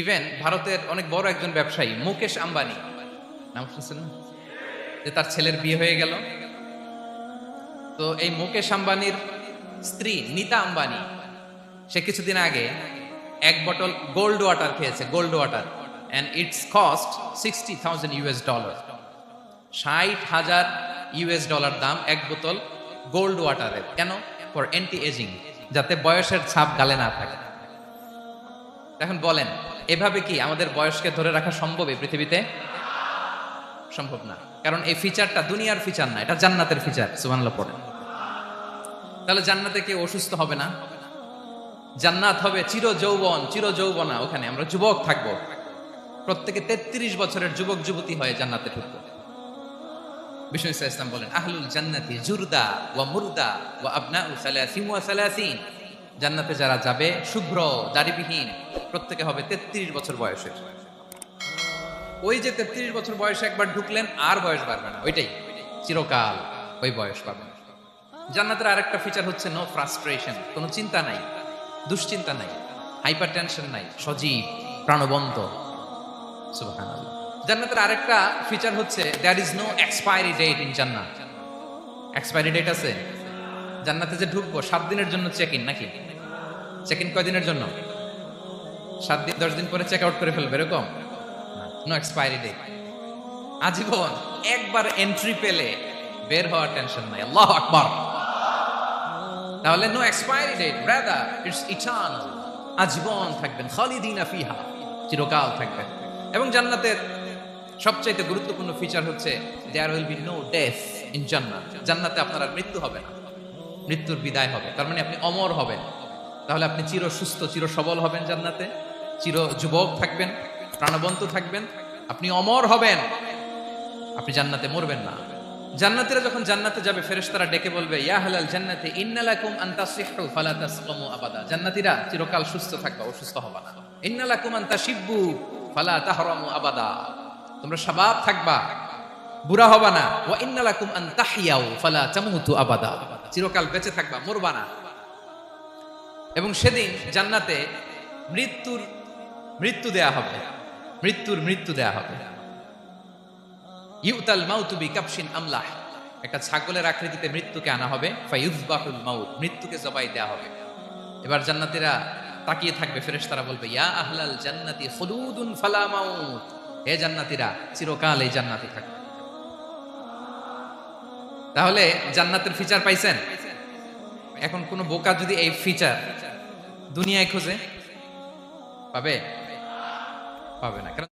Even ভারতের অনেক বড় একজন ব্যবসায়ী মুকেশ আম্বানি, নাম শুনছেন না? যে তার ছেলের বিয়ে হয়ে গেল। তো এই মুকেশ আম্বানির স্ত্রী নীতা আম্বানি, সে কিছুদিন আগে এক বোতল গোল্ড ওয়াটার খেয়েছে, gold water, and it's cost $60,000। $60,000 দাম এক বোতল গোল্ড ওয়াটারের। কেন? ফর অ্যান্টি এজিং, যাতে বয়সের ছাপ গালে না থাকে। এখন বলেন, এভাবে কি আমাদের বয়সকে ধরে রাখা সম্ভব এই পৃথিবীতে? সম্ভব না, কারণ এই ফিচারটা দুনিয়ার ফিচার না, এটা জান্নাতের ফিচার। সুবহানাল্লাহ পড়েন। তাহলে জান্নাতে কেউ অসুস্থ হবে না, জান্নাত হবে চির যৌবন, চির যৌবনা। ওখানে আমরা যুবক থাকবো, প্রত্যেকে 33 বছরের যুবক যুবতী হয়ে জান্নাতে ঢুকবো। বিষ্ণু ইসলাম বলেন, আহলুল জান্নাতি জুরদা ওয়া মুরদা ওয়া আবনাউ সালাসিন ওয়া সালাসিন। জান্নাতে যারা যাবে শুভ্র দাড়িবিহীন, প্রত্যেকে হবে 33 বছর বয়সের। ওই যে 33 বছর বয়সে একবার ঢুকলেন, আর বয়স বাড়বে না, ওইটাই চিরকাল ওই বয়স পাবেন। জান্নাতের আরেকটা ফিচার হচ্ছে নো ফ্রাস্ট্রেশন, কোনো চিন্তা নাই, দুশ্চিন্তা নাই, হাইপার টেনশন নাই, সজীব প্রাণবন্ত। সুবহানাল্লাহ। জান্নাতের আরেকটা ফিচার হচ্ছে there is no expiry date in জান্নাত। এক্সপায়ারি ডেট আছে? জান্নাতে যে ঢুকবো 7 দিনের জন্য চেক ইন, নাকি চেক ইন কয় দিনের জন্য? 7 দিন 10 দিন পরে চেক আউট করে ফেলবে, এরকম? নো এক্সপায়ারি ডেট, আজীবন। একবার এন্ট্রি পেলে বের হওয়ার টেনশন নাই। আল্লাহু আকবার। তাহলে no expiry date, brother, it's eternal. আজীবন থাকবেন, খালিদিনা ফিহা, চিরকাল থাকবেন। এবং জান্নাতের সবচাইতে গুরুত্বপূর্ণ ফিচার হচ্ছে there will be no death in জান্নাত। জান্নাতে আপনার আর মৃত্যু হবে না, মৃত্যুর বিদায় হবে। তার মানে আপনি অমর হবেন। তাহলে আপনি চির সুস্থ, চির সবল হবেন জান্নাতে, চির যুবক থাকবেন, প্রাণবন্ত থাকবেন, আপনি অমর হবেন, আপনি জান্নাতে মরবেন না। জান্নাতীরা যখন জান্নাতে যাবে, ফেরেশতারা ডেকে বলবে, ইয়া আহলাল জান্নাতি ইন্না লাকুম আন তাসিহু ফালা তাসকামু আবাদা। জান্নাতীরা চিরকাল সুস্থ থাকবা, অসুস্থ হবা না। ইন্না লাকুম আন তাশিব্বু ফালা তাহরামু আবাদা। তোমরা শাবাব থাকবা, বুড়া হবা না। ওয়া ইন্না লাকুম আন তাহইয়াউ ফালা তামুতু আবাদা। চিরকাল বেঁচে থাকবা, মরবা না। এবং সেদিন জান্নাতে মৃত্যু দেয়া হবে, মৃত্যু দেয়া হবে। ইউতাল মাউতু বিকাবশিন আমলাহ, একটা ছাগলের আকৃতিতে মৃত্যুকে আনা হবে। ফায়ুযবাহুল মাউত, মৃত্যুকে জবাই দেয়া হবে। এবার জান্নাতীরা তাকিয়ে থাকবে, ফেরেশতারা বলবে, ইয়া আহলাল জান্নাতি খুলুদুন ফালা মাউত। হে জান্নাতীরা, চিরকাল এই জান্নাতে থাকবে। তাহলে জান্নাতের ফিচার পাইছেন? এখন কোন বোকা যদি এই ফিচার দুনিয়ায় খোঁজে, পাবে? পাবে না।